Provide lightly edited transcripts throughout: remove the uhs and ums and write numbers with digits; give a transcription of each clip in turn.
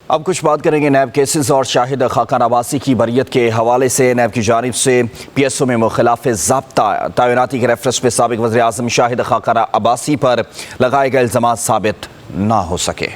اب کچھ بات کریں گے نیب کیسز اور شاہد خاقان عباسی کی بریت کے حوالے سے۔ نیب کی جانب سے پی ایس او میں مخالف ضابطہ تعیناتی کے ریفرنس میں سابق وزیر اعظم شاہد خاقان عباسی پر لگائے گئے الزامات ثابت نہ ہو سکے۔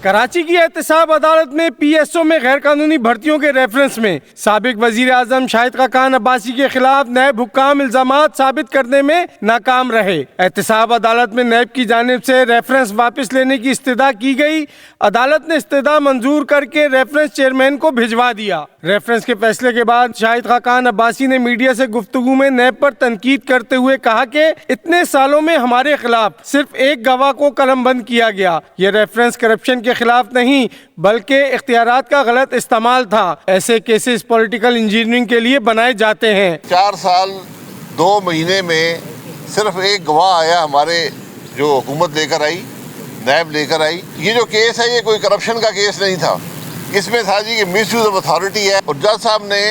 کراچی کی احتساب عدالت میں پی ایس او میں غیر قانونی بھرتیوں کے ریفرنس میں سابق وزیر اعظم شاہد خاقان عباسی کے خلاف نیب حکام الزامات ثابت کرنے میں ناکام رہے۔ احتساب عدالت میں نیب کی جانب سے ریفرنس واپس لینے کی استدعا کی گئی۔ عدالت نے استدعا منظور کر کے ریفرنس چیئرمین کو بھجوا دیا۔ ریفرنس کے فیصلے کے بعد شاہد خاقان عباسی نے میڈیا سے گفتگو میں نیب پر تنقید کرتے ہوئے کہا کہ اتنے سالوں میں ہمارے خلاف صرف ایک گواہ کو قلم بند کیا گیا۔ یہ ریفرنس کرپشن کے خلاف نہیں بلکہ اختیارات کا غلط استعمال تھا۔ ایسے کیسز پولیٹیکل انجینئرنگ کے لیے بنائے جاتے ہیں۔ 4 سال 2 مہینے میں صرف ایک گواہ آیا ہمارے جو حکومت لے کر آئی، نیب لے کر آئی۔ یہ جو کیس ہے یہ کوئی کرپشن کا کیس نہیں تھا، اس میں تھا جی کہ مس یوز آف اتھارٹی ہے، اور جج صاحب نے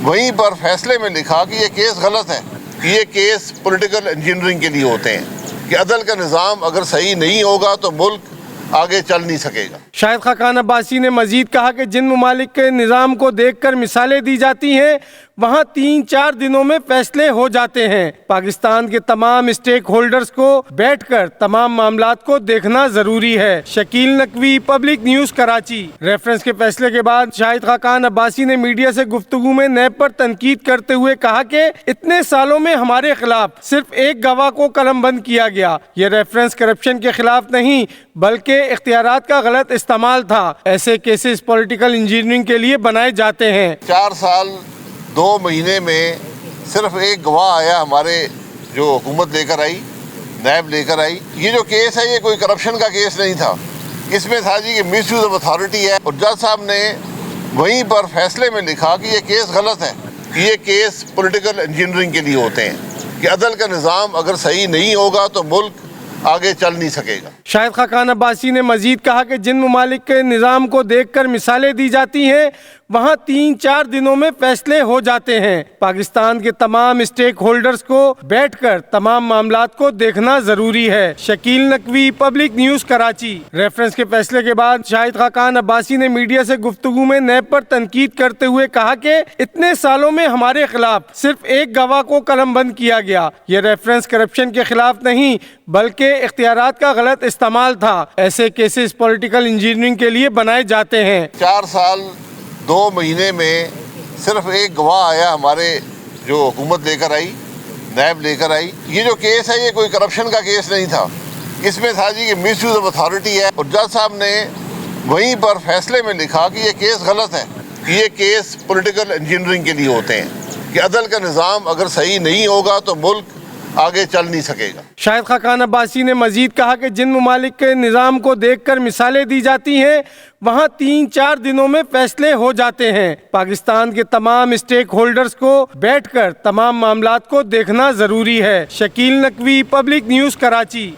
وہیں پر فیصلے میں لکھا کہ یہ کیس غلط ہے، یہ کیس پولیٹیکل انجینئرنگ کے لیے ہوتے ہیں کہ عدل کا نظام اگر صحیح نہیں ہوگا تو ملک آگے چل نہیں سکے گا۔ شاہد خاقان عباسی نے مزید کہا کہ جن ممالک کے نظام کو دیکھ کر مثالیں دی جاتی ہیں وہاں 3-4 دنوں میں فیصلے ہو جاتے ہیں۔ پاکستان کے تمام اسٹیک ہولڈرز کو بیٹھ کر تمام معاملات کو دیکھنا ضروری ہے۔ Shakeel Naqvi, public news, Karachi. Reference کے فیصلے کے بعد شاہد خاقان عباسی نے میڈیا سے گفتگو میں نیب پر تنقید کرتے ہوئے کہا کہ اتنے سالوں میں ہمارے خلاف صرف ایک گواہ کو قلم بند کیا گیا۔ یہ ریفرنس کرپشن کے خلاف نہیں بلکہ اختیارات کا غلط استعمال تھا۔ ایسے کیسز پولیٹیکل انجینئرنگ کے لیے بنائے جاتے ہیں۔ 4 سال 2 مہینے میں صرف ایک گواہ آیا ہمارے جو حکومت لے کر آئی، نیب لے کر آئی۔ یہ جو کیس ہے یہ کوئی کرپشن کا کیس نہیں تھا، اس میں تھا جی کہ مس یوز آف اتھارٹی ہے، اور جج صاحب نے وہیں پر فیصلے میں لکھا کہ یہ کیس غلط ہے، یہ کیس پولیٹیکل انجینئرنگ کے لیے ہوتے ہیں کہ عدل کا نظام اگر صحیح نہیں ہوگا تو ملک آگے چل نہیں سکے گا۔ شاہد خاقان عباسی نے مزید کہا کہ جن ممالک کے نظام کو دیکھ کر مثالیں دی جاتی ہیں وہاں 3-4 دنوں میں فیصلے ہو جاتے ہیں۔ پاکستان کے تمام اسٹیک ہولڈرز کو بیٹھ کر تمام معاملات کو دیکھنا ضروری ہے۔ Shakeel Naqvi, public news, Karachi. Reference کے فیصلے کے بعد شاہد خاقان عباسی نے میڈیا سے گفتگو میں نیب پر تنقید کرتے ہوئے کہا کہ اتنے سالوں میں ہمارے خلاف صرف ایک گواہ کو قلم بند کیا گیا۔ یہ ریفرنس کرپشن کے خلاف نہیں بلکہ اختیارات کا غلط استعمال تھا۔ ایسے کیسز پولیٹیکل انجینئرنگ کے لیے بنائے جاتے ہیں۔ 4 سال 2 مہینے میں صرف ایک گواہ آیا ہمارے جو حکومت لے کر آئی، نیب لے کر آئی۔ یہ جو کیس ہے یہ کوئی کرپشن کا کیس نہیں تھا، اس میں تھا جی کہ مس یوز آف اتھارٹی ہے، اور جج صاحب نے وہیں پر فیصلے میں لکھا کہ یہ کیس غلط ہے، یہ کیس پولیٹیکل انجینئرنگ کے لیے ہوتے ہیں کہ عدل کا نظام اگر صحیح نہیں ہوگا تو ملک آگے چل نہیں سکے گا۔ شاہد خاقان عباسی نے مزید کہا کہ جن ممالک کے نظام کو دیکھ کر مثالیں دی جاتی ہیں وہاں 3-4 دنوں میں فیصلے ہو جاتے ہیں۔ پاکستان کے تمام اسٹیک ہولڈرز کو بیٹھ کر تمام معاملات کو دیکھنا ضروری ہے۔ Shakeel Naqvi, public news, Karachi.